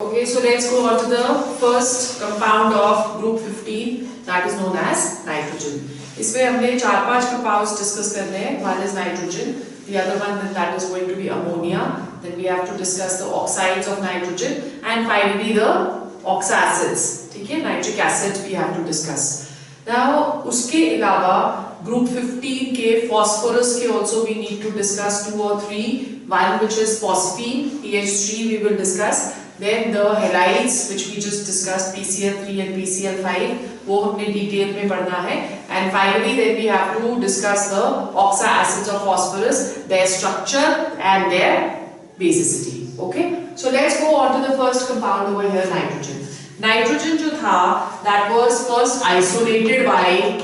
Okay, so let's go on to the first compound of group 15, that is known as nitrogen. इसमें हमने 4-5 compounds discuss करने हैं. One is nitrogen, the other one that is going to be ammonia. Then we have to discuss the oxides of nitrogen and finally the oxacids. ठीक है, nitric acid we have to discuss. Now उसके अलावा group 15 के phosphorus के also we need to discuss 2 or 3. One which is phosphine, PH3 we will discuss. Then the halides which we just discussed, PCl3 and PCl5, वो हमने detail में पढ़ना है. And finally then we have to discuss the oxacids of phosphorus, their structure and their basicity. Okay, so let's go on to the first compound over here, nitrogen. Nitrogen जो था, that was first isolated by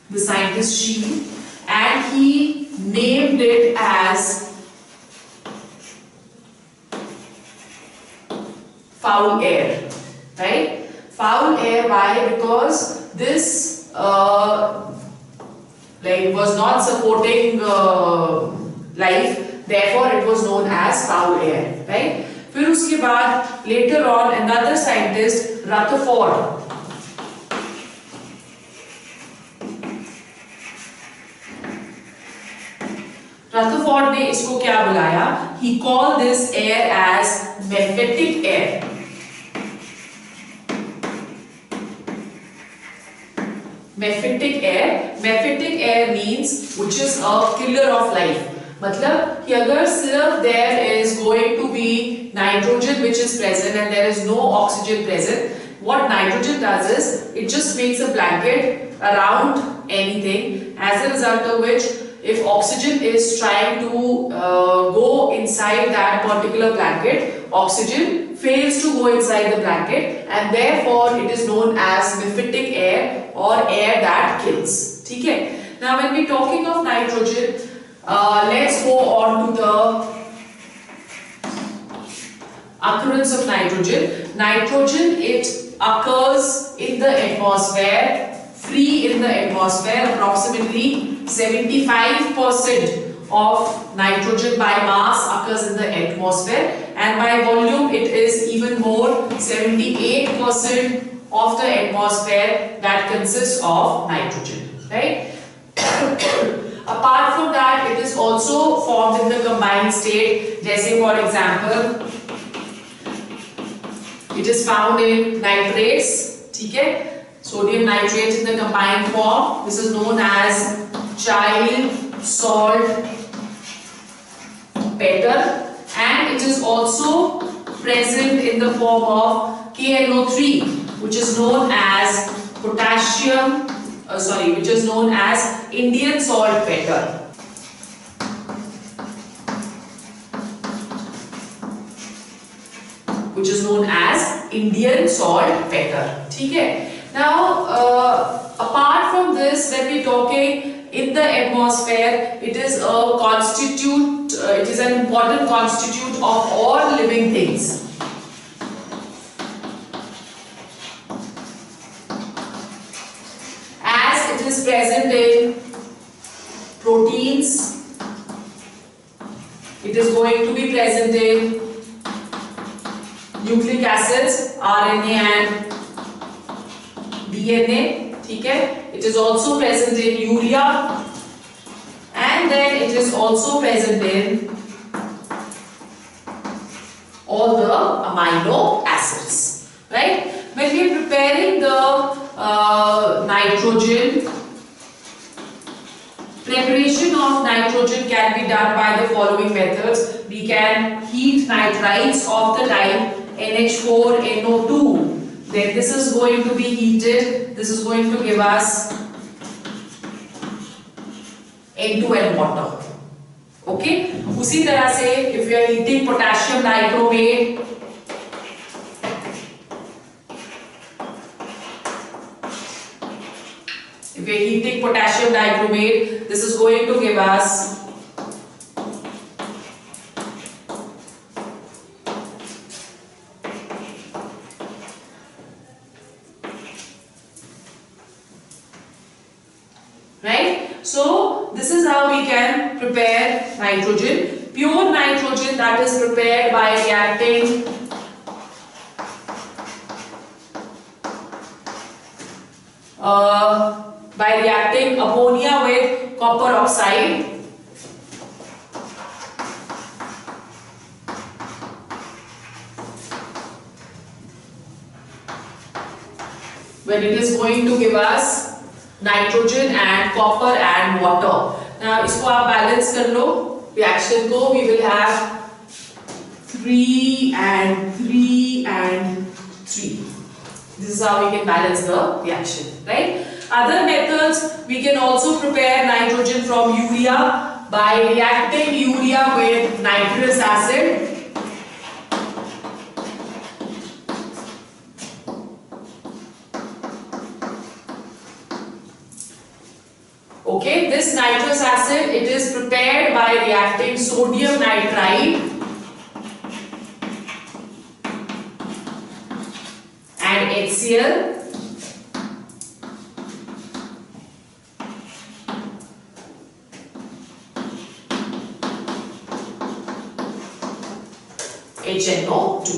the scientist Shi, and he named it as foul air, right? Foul air, why? Because this was not supporting life, therefore it was known as foul air, right? फिर उसके बाद later on another scientist Rutherford, Rutherford ने इसको क्या बुलाया? He called this air as mephitic air. Mephitic air. Mephitic air means which is a killer of life. मतलब कि अगर सिर्फ there is going to be nitrogen which is present and there is no oxygen present, what nitrogen does is it just makes a blanket around anything, as a result of which if oxygen is trying to go inside that particular blanket, oxygen fails to go inside the blanket and therefore it is known as mephitic air or air that kills. ठीक है? Now when we talking of nitrogen, let's go on to the occurrence of nitrogen. Nitrogen, it occurs in the atmosphere, free in the atmosphere. Approximately 75% of nitrogen by mass occurs in the atmosphere, and by volume it is even more, 78% of the atmosphere that consists of nitrogen, right? Apart from that, it is also formed in the combined state. जैसे for example, it is found in nitrates, ठीक है? Sodium nitrate in the combined form. This is known as child salt better, and it is also present in the form of KNO3, which is known as potassium. Which is known as Indian salt better. Which is known as Indian salt better. ठीक है? Now, apart from this, when we talking in the atmosphere, it is a constitute. It is an important constitute of all living things. As it is present in proteins, it is going to be present in nucleic acids, RNA and DNA, ठीक है? It is also present in urea, and then it is also present in all the amino acids, right? When we are preparing the nitrogen, preparation of nitrogen can be done by the following methods. We can heat nitrites of the type NH4NO2. Then this is going to be heated. This is going to give us N2N water. Okay? उसी तरह से if we are heating potassium dichromate, if we are heating potassium dichromate, this is going to give us right? So this is how we can prepare nitrogen. Pure nitrogen that is prepared by reacting ammonia with copper oxide. When it is going to give us nitrogen and copper and water. Now, इसको आप balance कर लो reaction को. We will have 3 and 3 and 3. This is how we can balance the reaction, right? Other methods, we can also prepare nitrogen from urea by reacting urea with nitrous acid. Okay, this nitrous acid, it is prepared by reacting sodium nitrite and HCl. HNO2.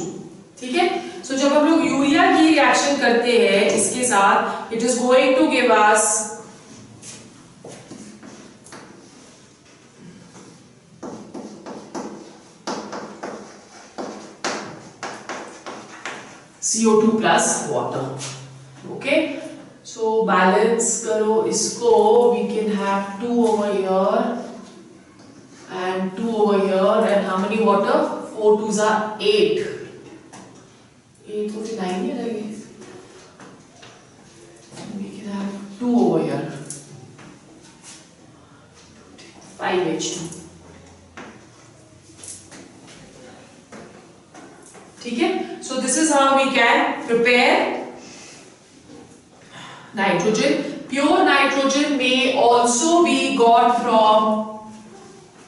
ठीक है? So जब हम लोग urea की reaction करते हैं इसके साथ, it is going to give us CO2 plus water. Okay, so balance करो इसको. We can have 2 over here and 2 over here, and how many water? 4 2s are 8. 849 here again. We can have 2 over here. 5H2. ठीक है? So this is how we can prepare nitrogen. Pure nitrogen may also be got from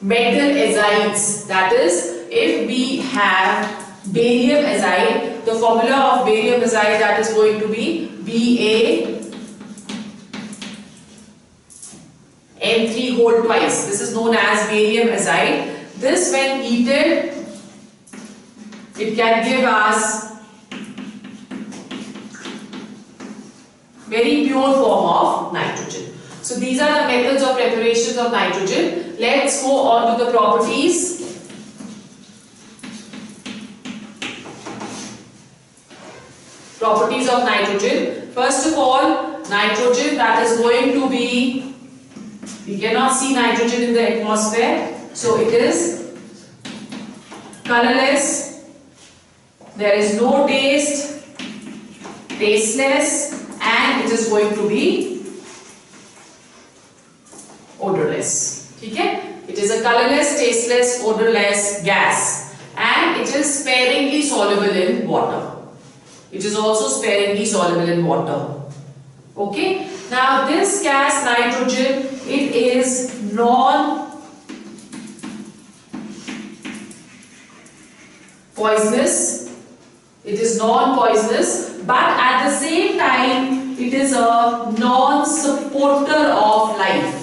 metal azides. That is, if we have barium azide, the formula of barium azide, that is going to be BaN3 whole twice. This is known as barium azide. This, when heated, it can give us very pure form of nitrogen. So these are the methods of preparations of nitrogen. Let's go on to the properties. Properties of nitrogen. First of all, nitrogen that is going to be, we cannot see nitrogen in the atmosphere, so it is colorless. There is no taste, tasteless, and it is going to be odorless. ठीक है? It is a colorless, tasteless, odorless gas, and it is sparingly soluble in water. It is also sparingly soluble in water. Okay? Now this gas nitrogen, it is non-poisonous. It is non-poisonous, but at the same time, it is a non-supporter of life.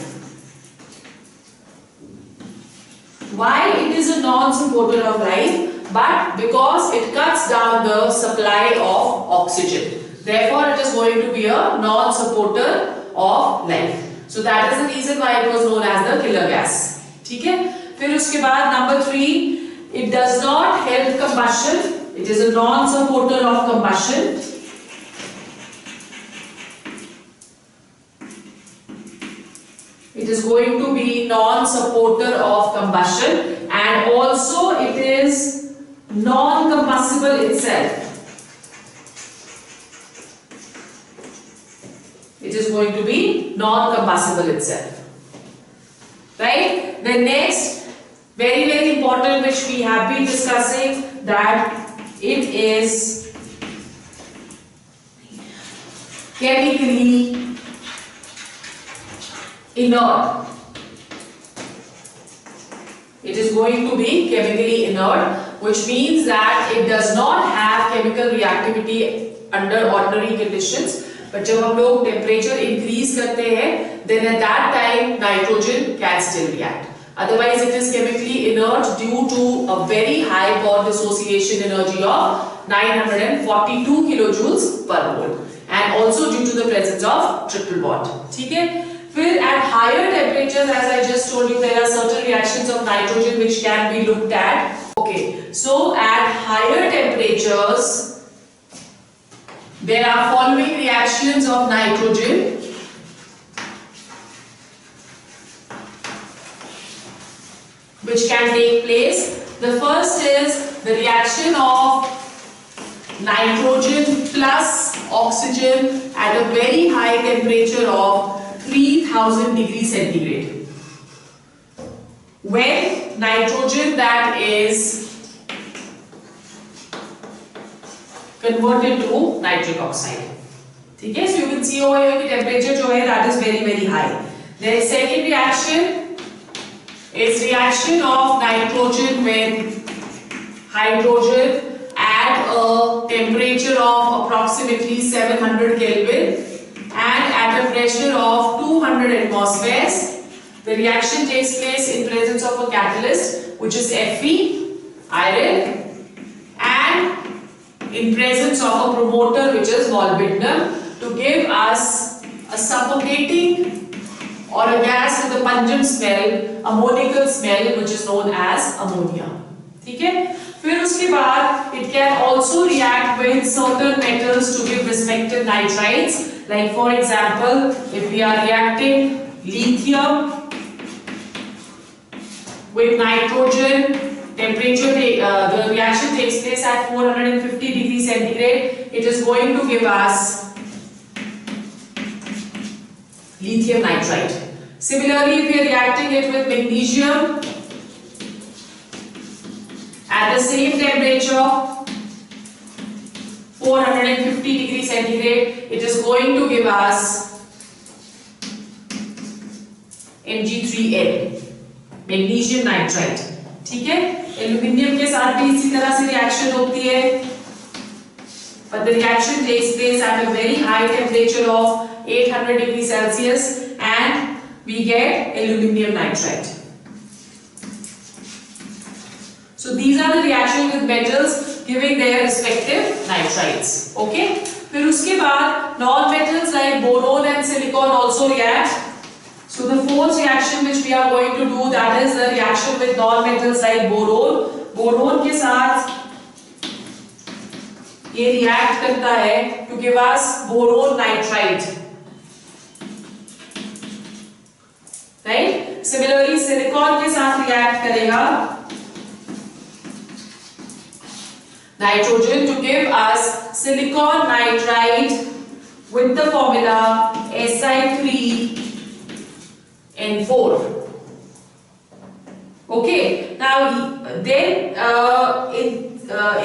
Why it is a non-supporter of life? But because it cuts down the supply of oxygen. Therefore, it is going to be a non-supporter of life. So that is the reason why it was known as the killer gas. ठीक है? फिर उसके बाद number 3, it does not help combustion. It is a non-supporter of combustion. It is going to be non-supporter of combustion, and also it is non-combustible itself. It is going to be non-combustible itself. Right? The next, very important, which we have been discussing, that it is chemically inert. It is going to be chemically inert, which means that it does not have chemical reactivity under ordinary conditions. But जब हम लोग temperature increase करते हैं, then at that time nitrogen can still react. Otherwise, it is chemically inert due to a very high bond dissociation energy of 942 kilojoules per mole, and also due to the presence of triple bond. ठीक है? फिर at higher temperatures, as I just told you, there are certain reactions of nitrogen which can be looked at. Okay, so at higher temperatures, there are following reactions of nitrogen. Which can take place. The first is the reaction of nitrogen plus oxygen at a very high temperature of 3000 degrees centigrade. When nitrogen that is converted to nitric oxide. ठीक है? So you can see over here the temperature जो है that is very high. Then second reaction is reaction of nitrogen with hydrogen at a temperature of approximately 700 Kelvin and at a pressure of 200 atmospheres. The reaction takes place in presence of a catalyst which is Fe, iron, and in presence of a promoter which is molybdenum, to give us a suffocating or a gas with a pungent smell, ammoniacal smell, which is known as ammonia. ठीक है? फिर उसके बाद it can also react with certain metals to give respective nitrides. Like for example, if we are reacting lithium with nitrogen, temperature the reaction takes place at 450 degrees centigrade. It is going to give us lithium nitride. Similarly, if we are reacting it with magnesium at the same temperature 450 degrees centigrade, it is going to give us Mg3L, magnesium nitride. ठीक है? Aluminium के साथ भी इसी तरह से reaction होती है, but the reaction takes place at a very high temperature of 800 degrees Celsius and we get aluminium nitride. So these are the reactions with metals giving their respective nitrides. Okay? फिर उसके बाद non-metals like boron and silicon also react. So the fourth reaction which we are going to do, that is the reaction with non-metals like boron. Boron के साथ ये react करता है to give us boron nitride, right? Similarly, silicon के साथ react करेगा nitrogen to give us silicon nitride with the formula Si3N4. Okay, now then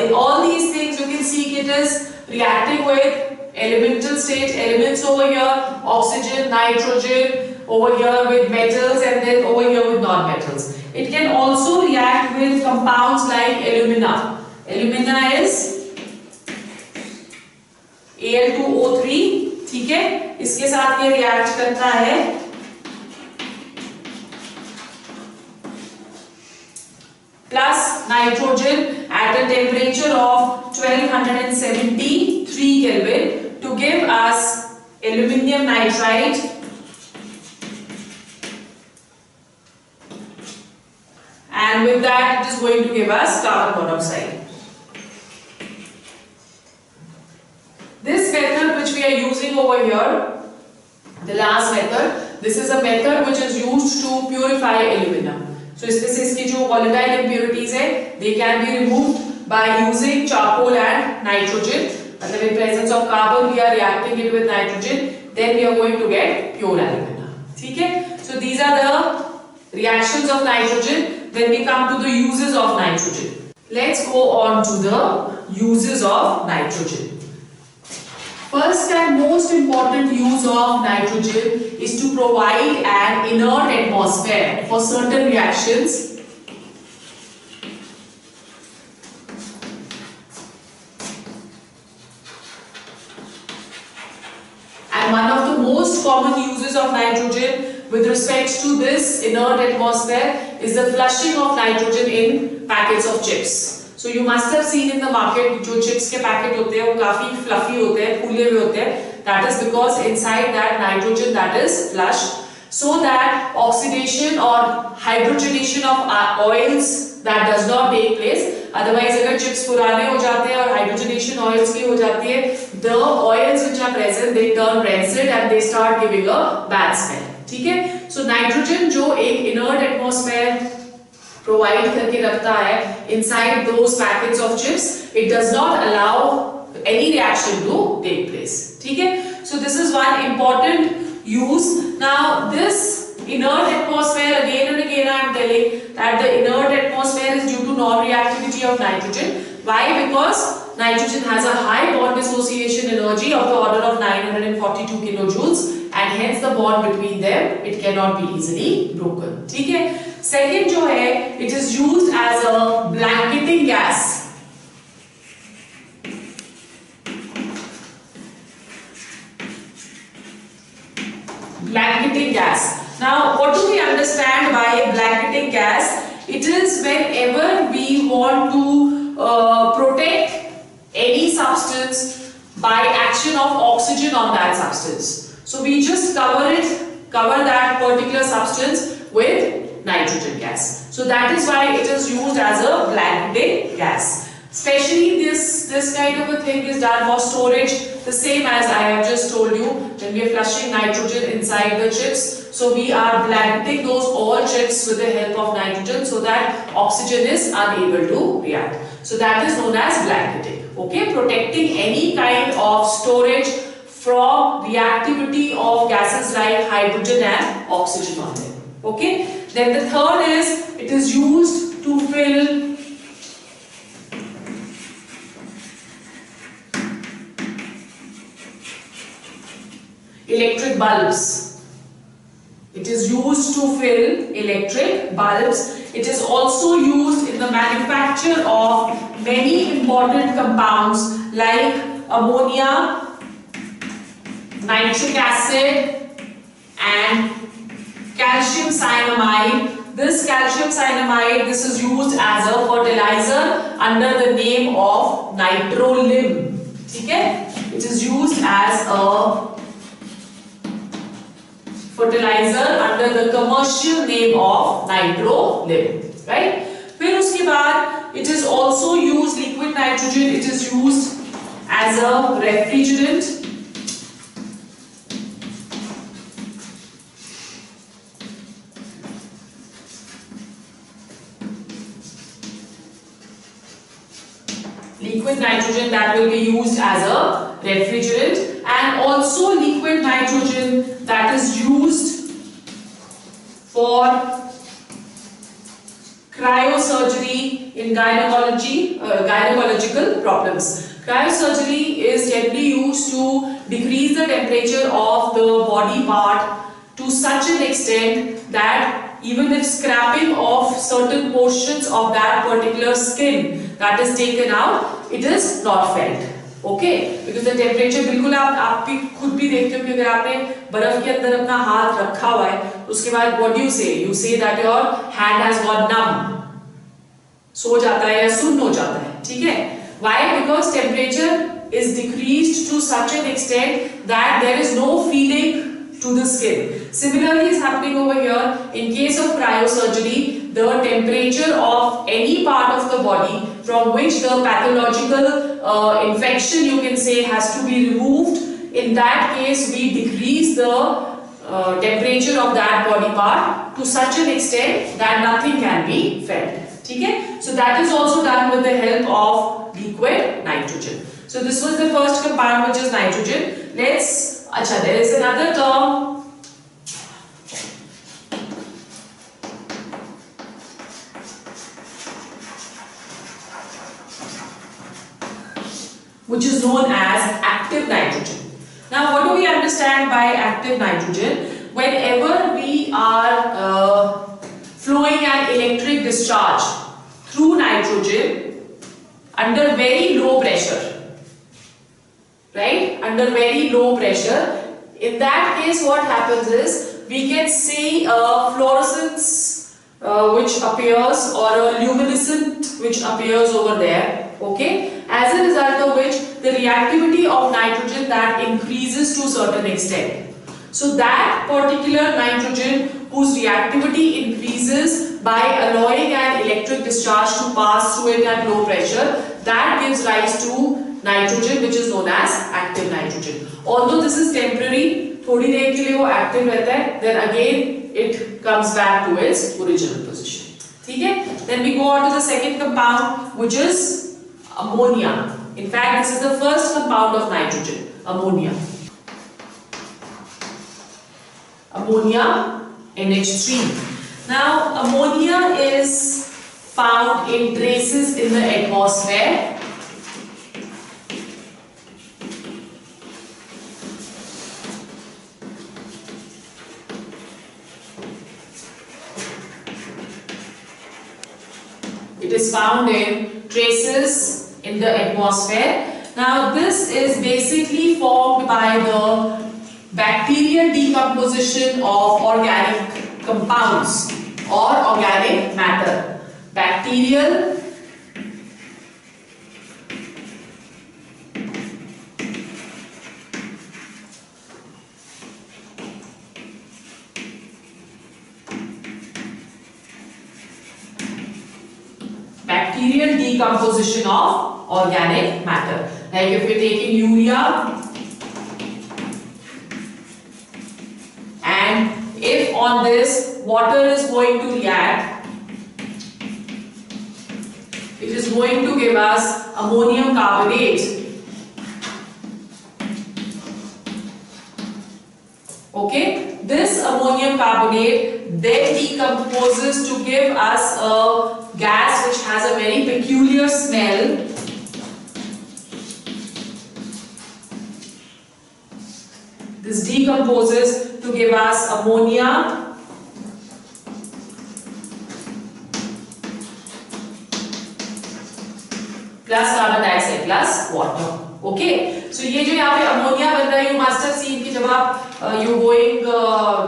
in all these things you can see it is reacting with elemental state elements over here, oxygen, nitrogen, over here with metals, and then over here with non-metals. It can also react with compounds like alumina. Alumina is Al2O3, ठीक है? इसके साथ ये react करता है plus nitrogen at a temperature of 1273 Kelvin to give us aluminium nitride and with that it is going to give us carbon monoxide. This method which we are using over here, the last method, this is a method which is used to purify alumina. So इसमें से इसकी जो volatile impurities है, they can be removed by using charcoal and nitrogen. मतलब in presence of carbon we are reacting it with nitrogen, then we are going to get pure alumina. ठीक है? So these are the reactions of nitrogen. Then we come to the uses of nitrogen. Let's go on to the uses of nitrogen. First and most important use of nitrogen is to provide an inert atmosphere for certain reactions. And one of the most common uses of nitrogen with respect to this inert atmosphere is the flushing of nitrogen in packets of chips. So you must have seen in the market जो chips के packet होते हैं वो काफी fluffy होते हैं, फूले हुए होते हैं. That is because inside that nitrogen that is flushed, so that oxidation or hydrogenation of oils that does not take place. Otherwise अगर chips पुराने हो जाते हैं और hydrogenation oils की हो जाती है, the oils which are present they turn rancid and they start giving a bad smell. ठीक है? So nitrogen जो एक inert atmosphere provide करके रखता है inside those packets of chips, it does not allow any reaction to take place. ठीक है? So this is one important use. Now this inert atmosphere, again and again I am telling that the inert atmosphere is due to non-reactivity of nitrogen. Why? Because nitrogen has a high bond dissociation energy of the order of 942 kilojoules and hence the bond between them it cannot be easily broken. ठीक है? Second जो है, it is used as a blanketing gas. Blanketing gas. Now, what do we understand by a blanketing gas? It is whenever we want to protect any substance by action of oxygen on that substance. So we just cover that particular substance with nitrogen gas. So that is why it is used as a blanketing gas. Especially this kind of a thing is done for storage, the same as I have just told you when we are flushing nitrogen inside the chips. So we are blanketing those all chips with the help of nitrogen so that oxygen is unable to react. So that is known as blanketing. Okay, protecting any kind of storage from reactivity of gases like hydrogen and oxygen on them. Okay. Then the third is it is used to fill electric bulbs. It is used to fill electric bulbs. It is also used in the manufacture of many important compounds like ammonia, nitric acid and calcium cyanamide. This calcium cyanamide, this is used as a fertilizer under the name of nitrolim. Okay? It is used as a fertilizer under the commercial name of nitrolim. Right? फिर उसके बाद it is also used, liquid nitrogen, it is used as a refrigerant. Liquid nitrogen that will be used as a refrigerant, and also liquid nitrogen that is used for cryosurgery in gynecological problems. Cryosurgery is generally used to decrease the temperature of the body part to such an extent that even if scrapping of certain portions of that particular skin that is taken out, it is not felt. Okay? Because the temperature बिल्कुल आप भी खुद भी देखते हो कि अगर आपने बर्फ के अंदर अपना हाथ रखा हुआ है, उसके बाद what do you say? You say that your hand has gone numb. सो जाता है या सुन्न हो जाता है. ठीक है? Why? Because temperature is decreased to such an extent that there is no feeling to the skin. Similarly is happening over here in case of cryosurgery. The temperature of any part of the body from which the pathological infection you can say has to be removed, in that case we decrease the temperature of that body part to such an extent that nothing can be felt. Okay? So that is also done with the help of liquid nitrogen. So this was the first compound, which is nitrogen. There is another term which is known as active nitrogen. Now what do we understand by active nitrogen? Whenever we are flowing an electric discharge through nitrogen under very low pressure, right? Under very low pressure, in that case what happens is we can see a fluorescence which appears, or a luminescent which appears over there, okay, as a result of which the reactivity of nitrogen that increases to a certain extent. So that particular nitrogen whose reactivity increases by allowing an electric discharge to pass through it at low pressure, that gives rise to nitrogen which is known as active nitrogen. Although this is temporary, थोड़ी देर के लिए वो active रहता है, then again it comes back to its original position. ठीक है? Then we go on to the second compound, which is ammonia. In fact, this is the first compound of nitrogen, ammonia. Ammonia, NH3. Now, ammonia is found in traces in the atmosphere. It is found in traces in the atmosphere. Now, this is basically formed by the bacterial decomposition of organic compounds or organic matter. Bacterial decomposition of organic matter. Like if we're taking urea, and if on this water is going to react, it is going to give us ammonium carbonate. Okay, this ammonium carbonate then decomposes to give us a gas which has a very peculiar smell. This decomposes to give us ammonia plus carbon dioxide plus water. Okay, so ये जो यहाँ पे ammonia बन रहा है, you must have seen कि जब आप you going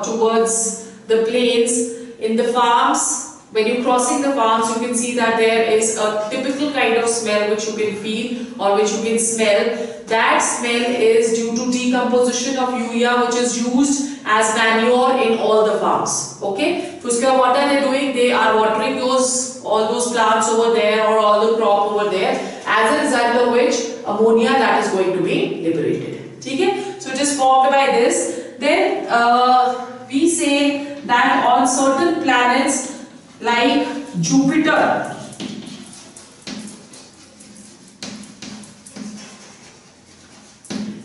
towards the plains in the farms. When you're crossing the farms, you can see that there is a typical kind of smell which you can feel or which you can smell. That smell is due to decomposition of urea, which is used as manure in all the farms. Okay? So what are they doing? They are watering all those plants over there or all the crop over there. As a result of which ammonia that is going to be liberated. Okay? So it is formed by this. Then we say that on certain planets like Jupiter,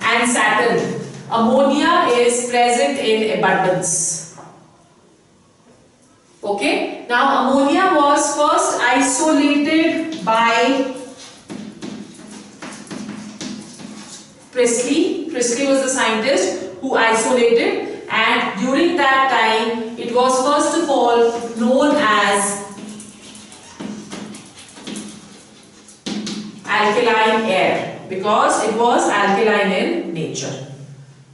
and Saturn, ammonia is present in abundance. Okay, now ammonia was first isolated by Priestley. Priestley was the scientist who isolated, and during that time it was first of all known as alkaline air because it was alkaline in nature.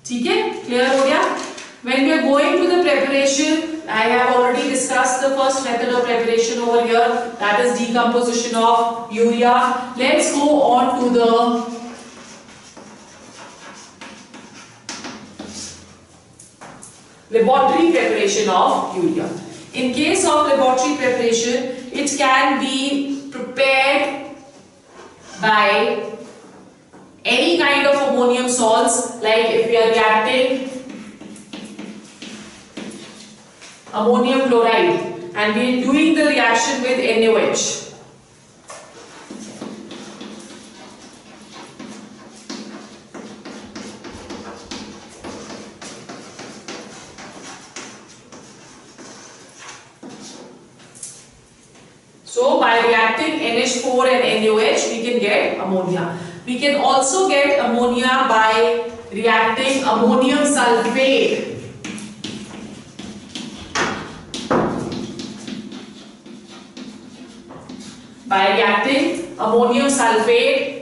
Okay, clear हो गया? When we are going to the preparation, I have already discussed the first method of preparation over here, that is decomposition of urea. Let's go on to the laboratory preparation of urea. In case of laboratory preparation, it can be prepared by any kind of ammonium salts, like if we are reacting ammonium chloride and we are doing the reaction with NaOH. So by reacting NH4 and NaOH, we can get ammonia. We can also get ammonia by reacting ammonium sulfate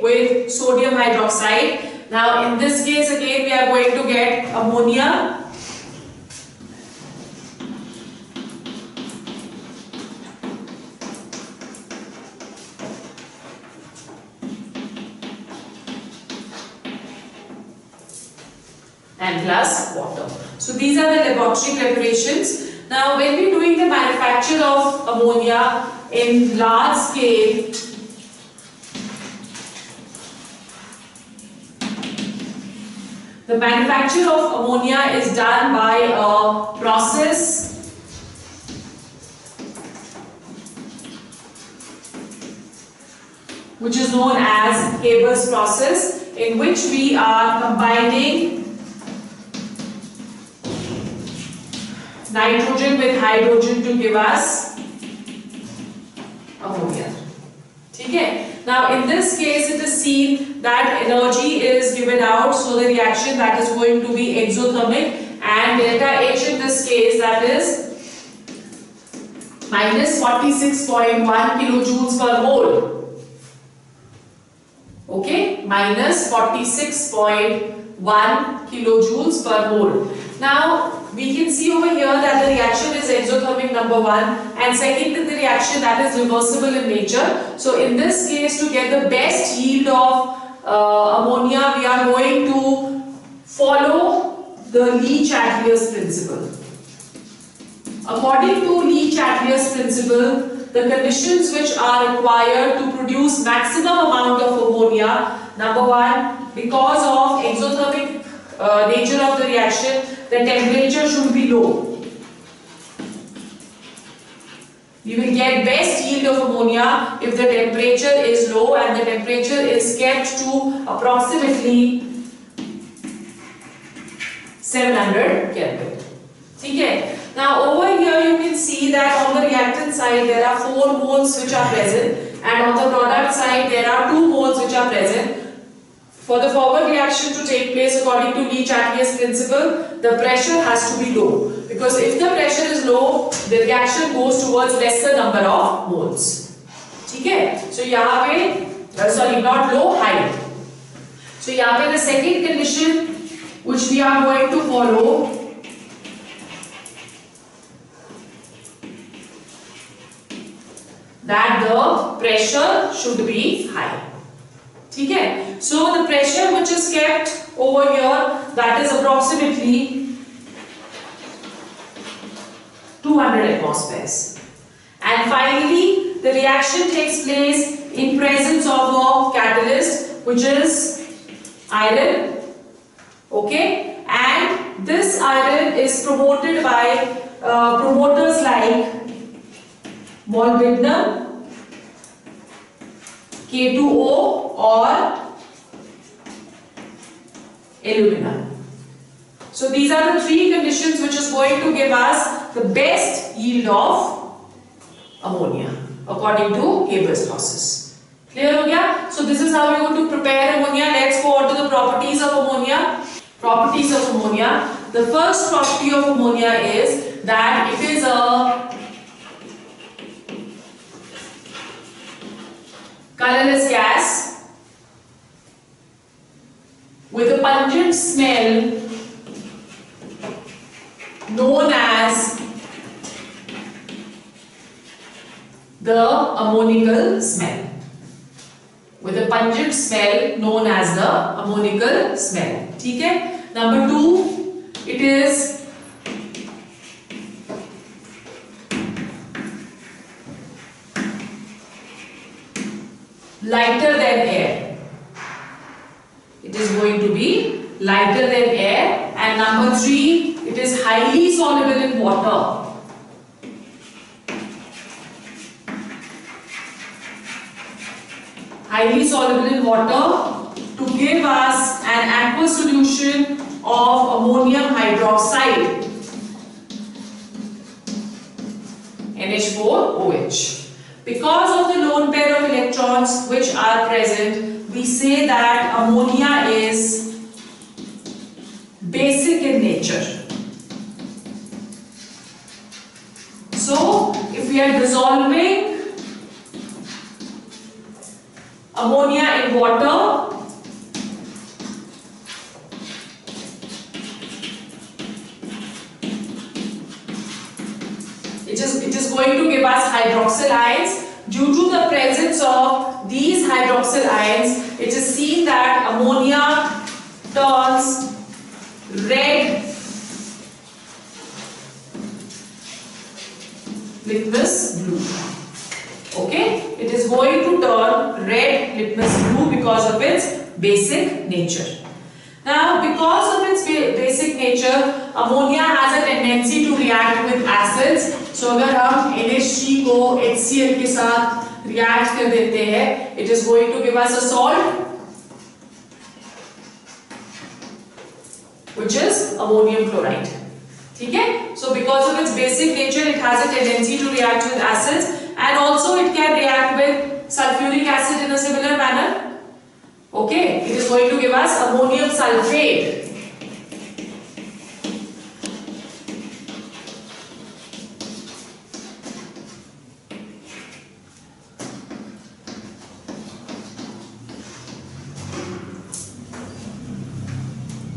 with sodium hydroxide. Now in this case again we are going to get ammonia and plus water. So these are the laboratory preparations. Now when we are doing the manufacture of ammonia in large scale, the manufacture of ammonia is done by a process which is known as Haber's process, in which we are combining nitrogen with hydrogen to give us ammonia. Okay. Now in this case it is seen that energy is given out, so the reaction that is going to be exothermic, and delta H in this case, that is minus 46.1 kilojoules per mole. Okay, minus 46.1 kilojoules per mole. Now we can see over here that the reaction is exothermic, number one, and second, the reaction that is reversible in nature. So in this case, to get the best yield of ammonia, we are going to follow the Lee-Chatelier principle. According to Lee-Chatelier principle, the conditions which are required to produce maximum amount of ammonia, number one, because of exothermic nature of the reaction, the temperature should be low. We will get best yield of ammonia if the temperature is low and the temperature is kept to approximately 700 Kelvin. Okay. Now over here you can see that on the reactant side there are 4 moles which are present, and on the product side there are 2 moles which are present. For the forward reaction to take place according to Lee-Chatelier principle, the pressure has to be low, because if the pressure is low, the reaction goes towards lesser number of moles. Okay? So यहाँ पे sorry, not low, high. So यहाँ पे the second condition which we are going to follow, that the pressure should be high. Okay? So the pressure which is kept over here, that is approximately 200 atmospheres. And finally, the reaction takes place in presence of a catalyst which is iron. Okay? And this iron is promoted by promoters like molybdenum, K2O, or alumina. So these are the 3 conditions which is going to give us the best yield of ammonia according to Haber's process. Clear ho gaya? So this is how we are going to prepare ammonia. Let's go on to the properties of ammonia. Properties of ammonia. The first property of ammonia is that it is a colorless gas with a pungent smell known as the ammoniacal smell. With a pungent smell known as the ammoniacal smell. Okay? Number 2, it is lighter than air. It is going to be lighter than air. And number 3, it is highly soluble in water. Highly soluble in water to give us an aqueous solution of ammonium hydroxide, NH4OH. Because of the lone pair of electrons which are present, we say that ammonia is basic in nature. So, if we are dissolving ammonia in water, it is going to give us hydroxyl ions. Due to the presence of these hydroxyl ions, it is seen that ammonia turns red litmus blue. Okay, it is going to turn red litmus blue because of its basic nature. Now, because of its basic nature, ammonia has a tendency to react with acids. So, अगर हम NH3 को HCl के साथ react कर देते हैं, it is going to give us a salt, which is ammonium chloride. ठीक है? So, because of its basic nature, it has a tendency to react with acids, and also it can react with sulfuric acid in a similar manner. Okay, it is going to give us ammonium sulfate.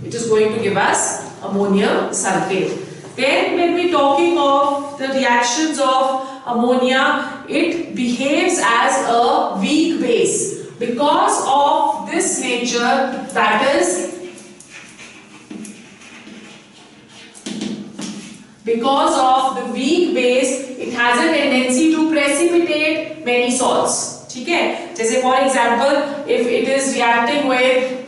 It is going to give us ammonium sulfate. Then when we talking of the reactions of ammonia, it behaves as a weak base. Because of this nature, that is, because of the weak base, it has a tendency to precipitate many salts. ठीक है? जैसे for example, if it is reacting with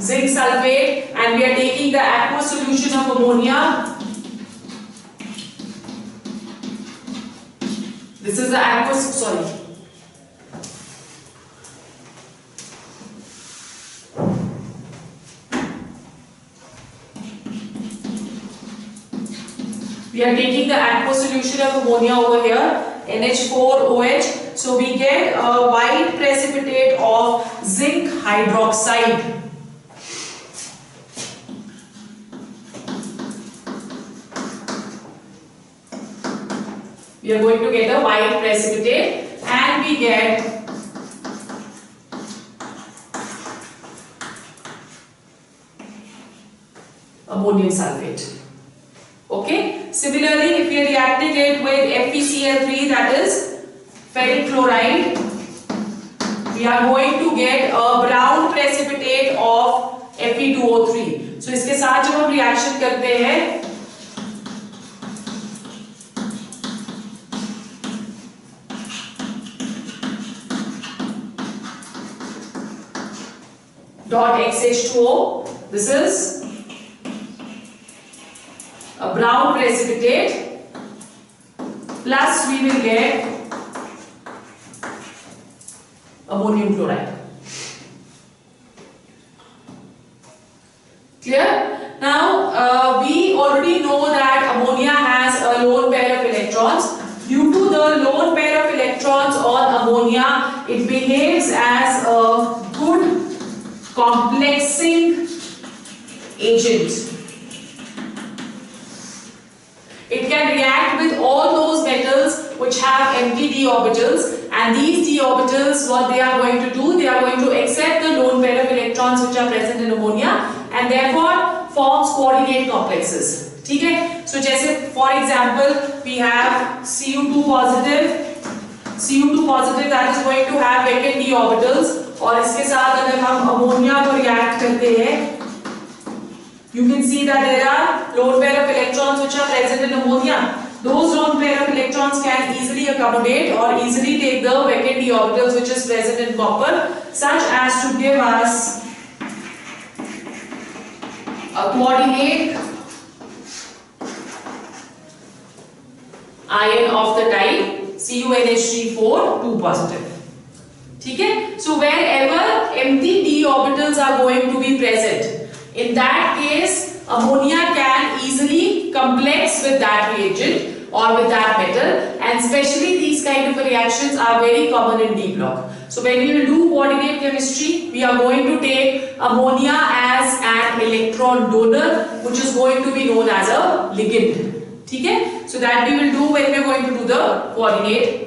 zinc sulfate and we are taking the aqueous solution of ammonia, this is the aqueous, sorry. We are taking the aqueous solution of ammonia over here, NH4OH. So we get a white precipitate of zinc hydroxide. We are going to get a white precipitate, and we get ammonium sulfate. Okay. Similarly, if we are reacting it with FeCl3, that is ferric chloride, we are going to get a brown precipitate of Fe2O3. So इसके साथ जब हम reaction करते हैं, dot XH2O, this is a brown precipitate, plus we will get ammonium chloride. Clear? Now we already know that ammonia has a lone pair of electrons. Due to the lone pair of electrons on ammonia, it behaves as a good complexing agent. It can react with all those metals which have empty d orbitals, and these d orbitals, what they are going to do, they are going to accept the lone pair of electrons which are present in ammonia, and therefore forms coordinate complexes. ठीक है? So जैसे for example we have Cu2 positive that is going to have vacant d orbitals, और इसके साथ अगर हम ammonia को react करते हैं, you can see that there are lone pair of electrons which are present in ammonia. Those lone pair of electrons can easily accommodate or easily take the vacant d orbitals which is present in copper, such as to give us a coordinate ion of the type CuNH3 2 positive. ठीक है? So wherever empty d orbitals are going to be present, in that case ammonia can easily complex with that reagent or with that metal, and especially these kind of reactions are very common in D block. So when we will do coordinate chemistry, we are going to take ammonia as an electron donor, which is going to be known as a ligand. ठीक है? So that we will do when we are going to do the coordinate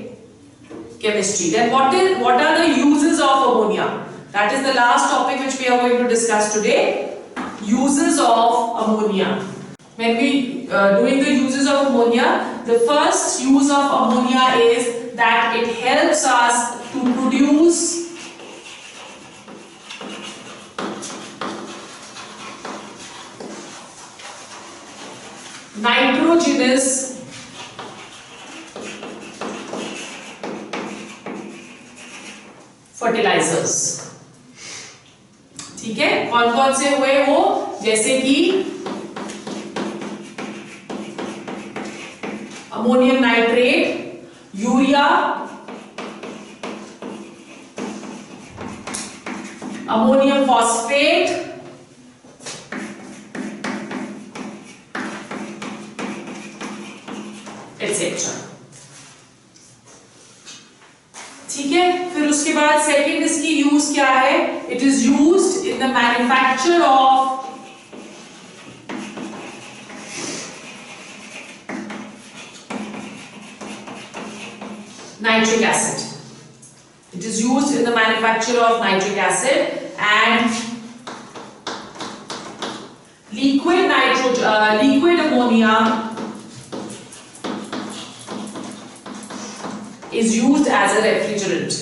chemistry. Then what are the uses of ammonia? That is the last topic which we are going to discuss today. Uses of ammonia. When we doing the uses of ammonia, the first use of ammonia is that it helps us to produce nitrogenous fertilizers. ठीक है, कौन कौन से हुए वो, जैसे कि ammonium nitrate, urea, ammonium phosphate, etcetera. ठीक है, फिर उसके बाद सेकेंड इसकी यूज क्या है, it is used in the manufacture of nitric acid. It is used in the manufacture of nitric acid and liquid ammonia is used as a refrigerant.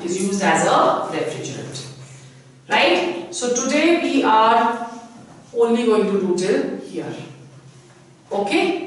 Is used as a refrigerant. Right? So today we are only going to do till here. Okay?